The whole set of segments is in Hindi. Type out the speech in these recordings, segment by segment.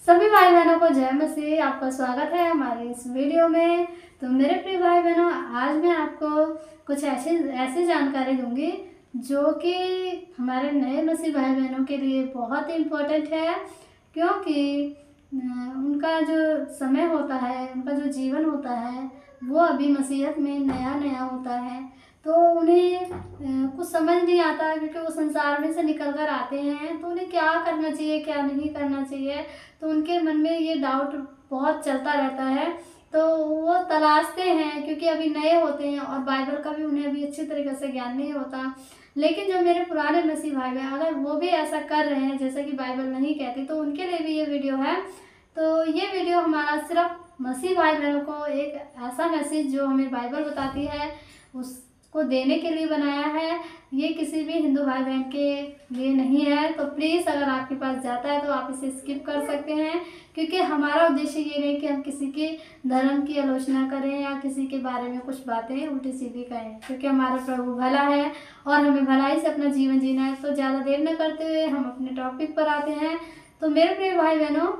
सभी भाई बहनों को जय मसीह। आपका स्वागत है हमारे इस वीडियो में। तो मेरे प्रिय भाई बहनों, आज मैं आपको कुछ ऐसी जानकारी दूंगी जो कि हमारे नए मसीह भाई बहनों के लिए बहुत ही इम्पोर्टेंट है, क्योंकि उनका जो समय होता है, उनका जो जीवन होता है, वो अभी मसीहत में नया नया होता है। तो उन्हें कुछ समझ नहीं आता, क्योंकि वो संसार में से निकल कर आते हैं। तो उन्हें क्या करना चाहिए, क्या नहीं करना चाहिए, तो उनके मन में ये डाउट बहुत चलता रहता है। तो वो तलाशते हैं, क्योंकि अभी नए होते हैं और बाइबल का भी उन्हें अभी अच्छी तरीके से ज्ञान नहीं होता। लेकिन जो मेरे पुराने मसीह भाई हैं, अगर वो भी ऐसा कर रहे हैं जैसा कि बाइबल नहीं कहती, तो उनके लिए भी ये वीडियो है। तो ये वीडियो हमारा सिर्फ मसीह भाई बहनों को एक ऐसा मैसेज जो हमें बाइबल बताती है उसको देने के लिए बनाया है। ये किसी भी हिंदू भाई बहन के लिए नहीं है। तो प्लीज़, अगर आपके पास जाता है तो आप इसे स्किप कर सकते हैं, क्योंकि हमारा उद्देश्य ये नहीं कि हम किसी के धर्म की आलोचना करें या किसी के बारे में कुछ बातें उल्टी सीधी कहें, क्योंकि हमारा प्रभु भला है और हमें भलाई से अपना जीवन जीना है। तो ज़्यादा देर न करते हुए हम अपने टॉपिक पर आते हैं। तो मेरे प्रिय भाई बहनों,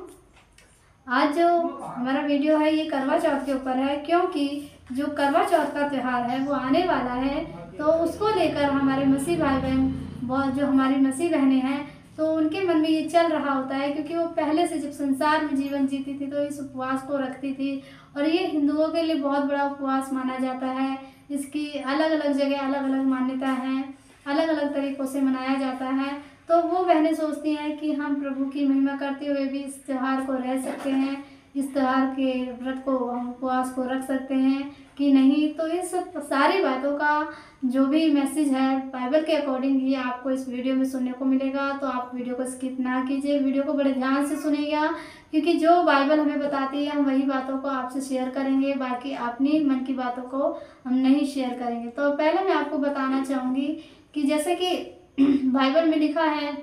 आज जो हमारा वीडियो है ये करवा चौथ के ऊपर है, क्योंकि जो करवा चौथ का त्यौहार है वो आने वाला है। तो उसको लेकर हमारे मसीह भाई बहन, बहुत जो हमारी मसीह बहनें हैं, तो उनके मन में ये चल रहा होता है, क्योंकि वो पहले से जब संसार में जीवन जीती थी तो इस उपवास को रखती थी। और ये हिंदुओं के लिए बहुत बड़ा उपवास माना जाता है। इसकी अलग अलग जगह अलग अलग मान्यता है, अलग अलग तरीक़ों से मनाया जाता है। तो वो बहनें सोचती हैं कि हम प्रभु की महिमा करते हुए भी इस त्यौहार को रह सकते हैं, इस त्यौहार के व्रत को, हम उपवास को रख सकते हैं कि नहीं। तो इस सारी बातों का जो भी मैसेज है बाइबल के अकॉर्डिंग ही आपको इस वीडियो में सुनने को मिलेगा। तो आप वीडियो को स्किप ना कीजिए, वीडियो को बड़े ध्यान से सुनिएगा, क्योंकि जो बाइबल हमें बताती है हम वही बातों को आपसे शेयर करेंगे, बाकी अपनी मन की बातों को हम नहीं शेयर करेंगे। तो पहले मैं आपको बताना चाहूँगी कि जैसे कि बाइबल में लिखा है,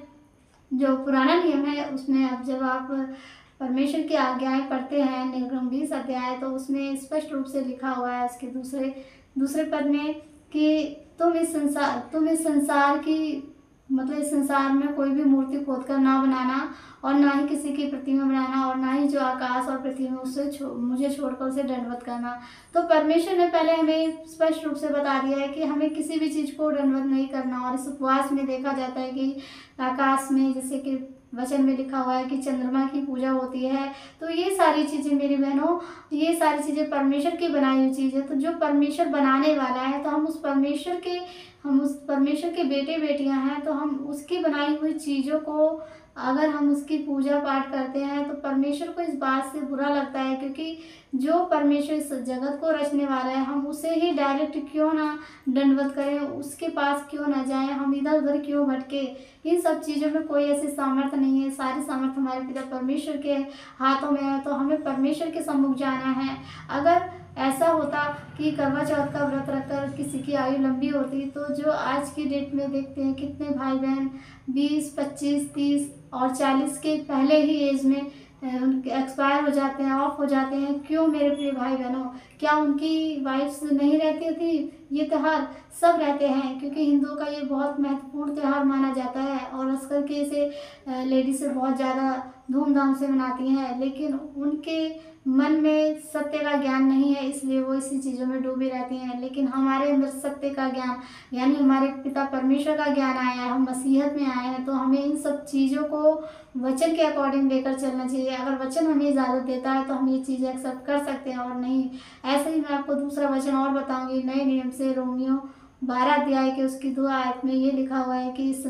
जो पुराना नियम है उसमें, अब जब आप परमेश्वर की आज्ञाएं पढ़ते हैं, निर्गम 20 अध्याय, तो उसमें स्पष्ट रूप से लिखा हुआ है उसके दूसरे पद में कि तुम इस संसार की, मतलब इस संसार में कोई भी मूर्ति खोद कर ना बनाना, और ना ही किसी की प्रतिमा बनाना, और ना ही जो आकाश और पृथ्वी में उससे मुझे छोड़कर उसे दंडवत करना। तो परमेश्वर ने पहले हमें स्पष्ट रूप से बता दिया है कि हमें किसी भी चीज़ को दंडवत नहीं करना। और इस उपवास में देखा जाता है कि आकाश में, जैसे कि वचन में लिखा हुआ है कि चंद्रमा की पूजा होती है। तो ये सारी चीज़ें मेरी बहनों, ये सारी चीज़ें परमेश्वर की बनाई हुई चीज़ है। तो जो परमेश्वर बनाने वाला है, तो हम उस परमेश्वर के बेटे बेटियां हैं, तो हम उसकी बनाई हुई चीज़ों को, अगर हम उसकी पूजा पाठ करते हैं, तो परमेश्वर को इस बात से बुरा लगता है, क्योंकि जो परमेश्वर इस जगत को रचने वाला है, हम उसे ही डायरेक्ट क्यों ना दंडवत करें, उसके पास क्यों ना जाएं, हम इधर उधर क्यों भटके। इन सब चीज़ों में कोई ऐसी सामर्थ्य नहीं है। सारी सामर्थ्य हमारे पिता परमेश्वर के हाथों में है। तो हमें परमेश्वर के सम्मुख जाना है। अगर ऐसा होता कि करवा चौथ का व्रत रखकर किसी की आयु लंबी होती, तो जो आज की डेट में देखते हैं कितने भाई बहन 20, 25, 30 और 40 के पहले ही एज में एक्सपायर हो जाते हैं, ऑफ हो जाते हैं। क्यों मेरे प्रिय भाई बहनों, क्या उनकी वाइफ्स नहीं रहती थी? ये त्यौहार सब रहते हैं, क्योंकि हिंदुओं का ये बहुत महत्वपूर्ण त्यौहार माना जाता है, और खास करके इसे लेडीज से बहुत ज़्यादा धूमधाम से मनाती हैं। लेकिन उनके मन में सत्य का ज्ञान नहीं है, इसलिए वो इसी चीज़ों में डूबी रहती हैं। लेकिन हमारे अंदर सत्य का ज्ञान, यानी हमारे पिता परमेश्वर का ज्ञान आया है, हम मसीहत में आए हैं, तो हमें इन सब चीज़ों को वचन के अकॉर्डिंग लेकर चलना चाहिए। अगर वचन हमें इजाज़त देता है तो हम ये चीज़ें एक्सेप्ट कर सकते हैं, और नहीं ऐसे ही मैं आपको दूसरा वचन और बताऊंगी नए नियम से, रोमियो 12 अध्याय के उसकी 2 आयत में ये लिखा हुआ है कि इस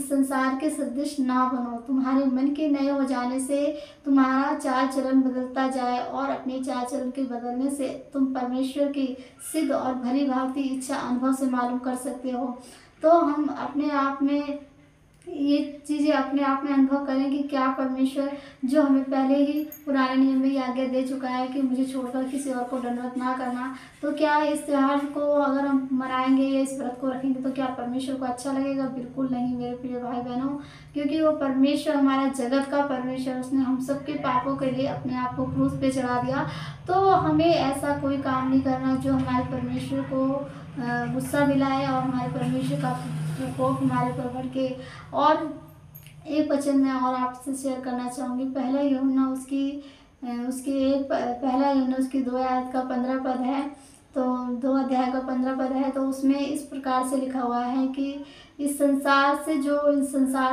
संसार के सदृश ना बनो, तुम्हारे मन के नए हो जाने से तुम्हारा चाल चलन बदलता जाए, और अपने चाल चलन के बदलने से तुम परमेश्वर की सिद्ध और भली भांति इच्छा अनुभव से मालूम कर सकते हो। तो हम अपने आप में ये चीज़ें अपने आप में अनुभव करें कि क्या परमेश्वर, जो हमें पहले ही पुराने नियम में आज्ञा दे चुका है कि मुझे छोड़कर किसी और को दंडवत ना करना, तो क्या इस त्यौहार को अगर हम मनाएंगे या इस व्रत को रखेंगे तो क्या परमेश्वर को अच्छा लगेगा? बिल्कुल नहीं मेरे प्रिय भाई बहनों, क्योंकि वो परमेश्वर हमारा जगत का परमेश्वर, उसने हम सबके पापों के लिए अपने आप को क्रूस पे चढ़ा दिया। तो हमें ऐसा कोई काम नहीं करना जो हमारे परमेश्वर को गुस्सा दिलाए और हमारे परमेश्वर का प्रकोप हमारे पर भड़के। और एक वचन मैं और आपसे शेयर करना चाहूँगी। पहला यूहन्ना उसकी पहला यूहन्ना उसकी 2 आयत का 15 पद है, तो 2 अध्याय का 15 पद है। तो उसमें इस प्रकार से लिखा हुआ है कि इस संसार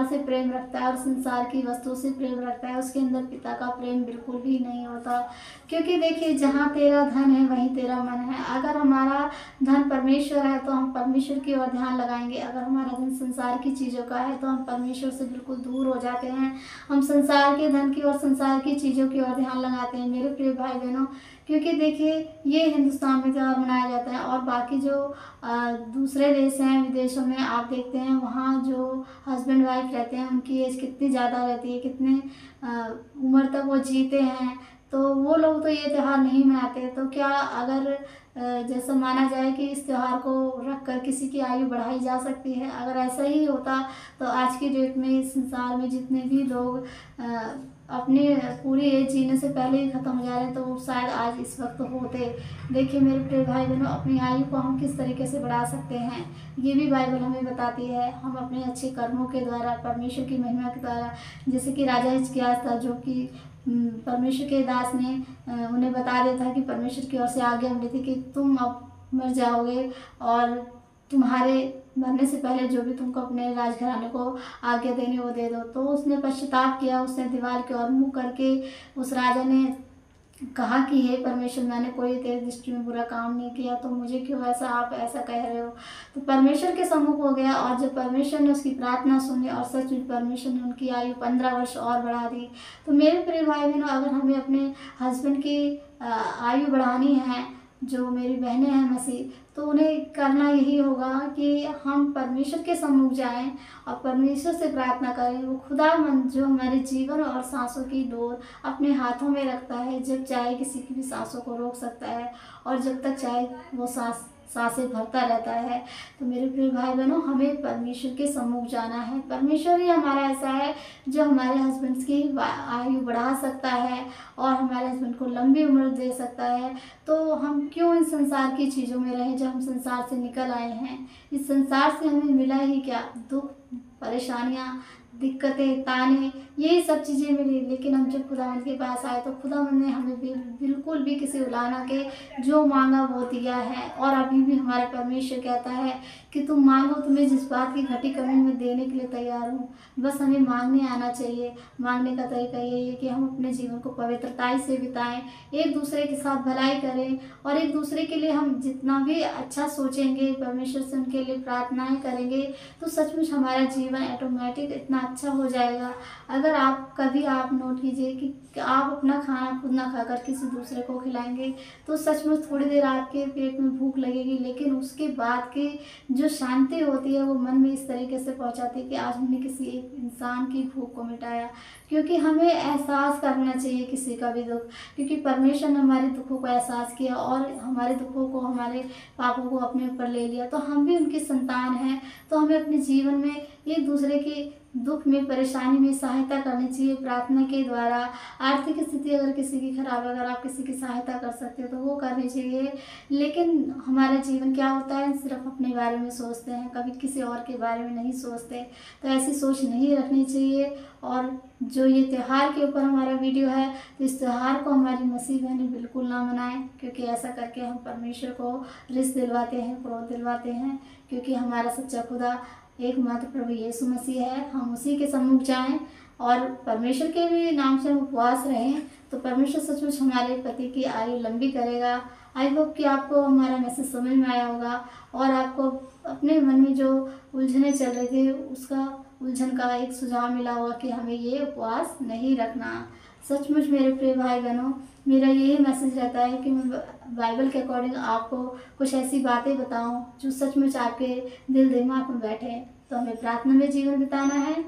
से प्रेम रखता है और संसार की वस्तु से प्रेम रखता है, उसके अंदर पिता का प्रेम बिल्कुल भी नहीं होता। क्योंकि देखिए, जहाँ तेरा धन है वहीं तेरा मन है। अगर हमारा धन परमेश्वर है तो हम परमेश्वर की ओर ध्यान लगाएंगे। अगर हमारा धन संसार की चीज़ों का है तो हम परमेश्वर से बिल्कुल दूर हो जाते हैं। हम संसार के धन की और संसार की चीज़ों की ओर ध्यान लगाते हैं मेरे प्रिय भाई बहनों। क्योंकि देखिए, ये हिंदुस्तान में त्यौहार मनाया जाता है और बाकी जो दूसरे देश हैं, विदेशों में आप देखते हैं, वहाँ जो हस्बैंड वाइफ रहते हैं उनकी एज कितनी ज़्यादा रहती है, कितने उम्र तक वो जीते हैं। तो वो लोग तो ये त्यौहार नहीं मनाते। तो क्या अगर जैसा माना जाए कि इस त्यौहार को रख कर किसी की आयु बढ़ाई जा सकती है, अगर ऐसा ही होता तो आज की डेट में इस संसार में जितने भी लोग अपनी पूरी एज जीने से पहले ही ख़त्म हो जा रहे हैं, तो वो शायद आज इस वक्त होते। देखिए मेरे प्रिय भाई बहनों, अपनी आयु को हम किस तरीके से बढ़ा सकते हैं, ये भी बाइबल हमें बताती है। हम अपने अच्छे कर्मों के द्वारा, परमेश्वर की महिमा के द्वारा, जैसे कि राजा हिजकिय्याह था, जो कि परमेश्वर के दास ने उन्हें बता दिया था कि परमेश्वर की ओर से आज्ञा मिली थी कि तुम अब मर जाओगे और तुम्हारे मरने से पहले जो भी तुमको अपने राजघराने को आज्ञा देनी वो दे दो। तो उसने पश्चाताप किया, उसने दीवार की ओर मुँह करके उस राजा ने कहा कि हे परमेश्वर, मैंने कोई तेरी दृष्टि में बुरा काम नहीं किया, तो मुझे क्यों आप ऐसा कह रहे हो। तो परमेश्वर के सम्मुख हो गया और जब परमेश्वर ने उसकी प्रार्थना सुनी और सच में परमेश्वर ने उनकी आयु 15 वर्ष और बढ़ा दी। तो मेरे प्रिय भाई बहनों, अगर हमें अपने हस्बैंड की आयु बढ़ानी है, जो मेरी बहनें हैं मसीह, तो उन्हें करना यही होगा कि हम परमेश्वर के सम्मुख जाएं और परमेश्वर से प्रार्थना करें। वो खुदावंद जो हमारे जीवन और सांसों की डोर अपने हाथों में रखता है, जब चाहे किसी की भी सांसों को रोक सकता है और जब तक चाहे वो सांसें भरता रहता है। तो मेरे प्रिय भाई बहनों, हमें परमेश्वर के सम्मुख जाना है। परमेश्वर ही हमारा ऐसा है जो हमारे हस्बैंड्स की आयु बढ़ा सकता है और हमारे हस्बैंड को लंबी उम्र दे सकता है। तो हम क्यों इन संसार की चीज़ों में रहें जब हम संसार से निकल आए हैं। इस संसार से हमें मिला ही क्या, दुख, परेशानियाँ, दिक्कतें, ताने, यही सब चीज़ें मिली। लेकिन हम जब खुदावंद के पास आए तो खुदावंद ने हमें बिल्कुल भी किसी उलाहना के जो मांगा वो दिया है। और अभी भी हमारा परमेश्वर कहता है कि तुम मांगो, तुम्हें जिस बात की घटी कमी में देने के लिए तैयार हूँ। बस हमें मांगने आना चाहिए। मांगने का तरीका यही है कि हम अपने जीवन को पवित्रताई से बिताएं, एक दूसरे के साथ भलाई करें और एक दूसरे के लिए हम जितना भी अच्छा सोचेंगे, परमेश्वर से उनके लिए प्रार्थनाएं करेंगे, तो सचमुच हमारा जीवन ऑटोमेटिक इतना अच्छा हो जाएगा। अगर आप नोट कीजिए कि आप अपना खाना खुद ना खाकर किसी दूसरे को खिलाएंगे, तो सचमुच थोड़ी देर आपके पेट में भूख लगेगी, लेकिन उसके बाद की जो शांति होती है वो मन में इस तरीके से पहुंचाती है कि आज हमने किसी एक इंसान की भूख को मिटाया। क्योंकि हमें एहसास करना चाहिए किसी का भी दुख, क्योंकि परमेश्वर ने हमारे दुखों को एहसास किया और हमारे दुखों को, हमारे पापों को अपने ऊपर ले लिया। तो हम भी उनकी संतान हैं। तो हमें अपने जीवन में एक दूसरे के दुख में, परेशानी में सहायता करनी चाहिए प्रार्थना के द्वारा। आर्थिक स्थिति अगर किसी की खराब है, अगर आप किसी की सहायता कर सकते हो तो वो करनी चाहिए। लेकिन हमारा जीवन क्या होता है, सिर्फ अपने बारे में सोचते हैं, कभी किसी और के बारे में नहीं सोचते। तो ऐसी सोच नहीं रखनी चाहिए। और जो ये त्यौहार के ऊपर हमारा वीडियो है, तो इस त्यौहार को हमारी मसीह बहनें बिल्कुल ना मनाएं, क्योंकि ऐसा करके हम परमेश्वर को रिस दिलवाते हैं, क्रोध दिलवाते हैं। क्योंकि हमारा सच्चा खुदा एकमात्र प्रभु यीशु मसीह है। हम उसी के सम्मुख जाएं और परमेश्वर के भी नाम से उपवास रहें, तो परमेश्वर सचमुच हमारे पति की आयु लंबी करेगा। आई होप कि आपको हमारा मैसेज समझ में आया होगा और आपको अपने मन में जो उलझने चल रहे थे उसका उलझन का एक सुझाव मिला होगा कि हमें ये उपवास नहीं रखना। सचमुच मेरे प्रिय भाई बहनों, मेरा यही मैसेज रहता है कि मैं बाइबल के अकॉर्डिंग आपको कुछ ऐसी बातें बताऊं जो सचमुच आपके दिल दिमाग में बैठे। तो हमें प्रार्थना में जीवन बिताना है।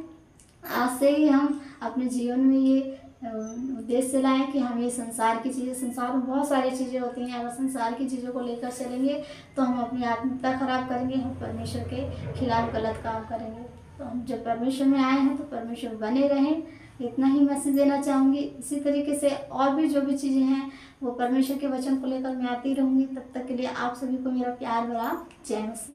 आज से ही हम अपने जीवन में ये उद्देश्य लाएं कि हम ये संसार की चीज़ें, संसार में बहुत सारी चीज़ें होती हैं, अगर संसार की चीज़ों को लेकर चलेंगे तो हम अपनी आत्मिकता खराब करेंगे, हम परमेश्वर के खिलाफ गलत काम करेंगे। तो हम जब परमेश्वर में आए हैं तो परमेश्वर बने रहें, इतना ही मैसेज देना चाहूँगी। इसी तरीके से और भी जो भी चीज़ें हैं वो परमेश्वर के वचन को लेकर मैं आती रहूँगी। तब तक के लिए आप सभी को मेरा प्यार भरा जय मसीह।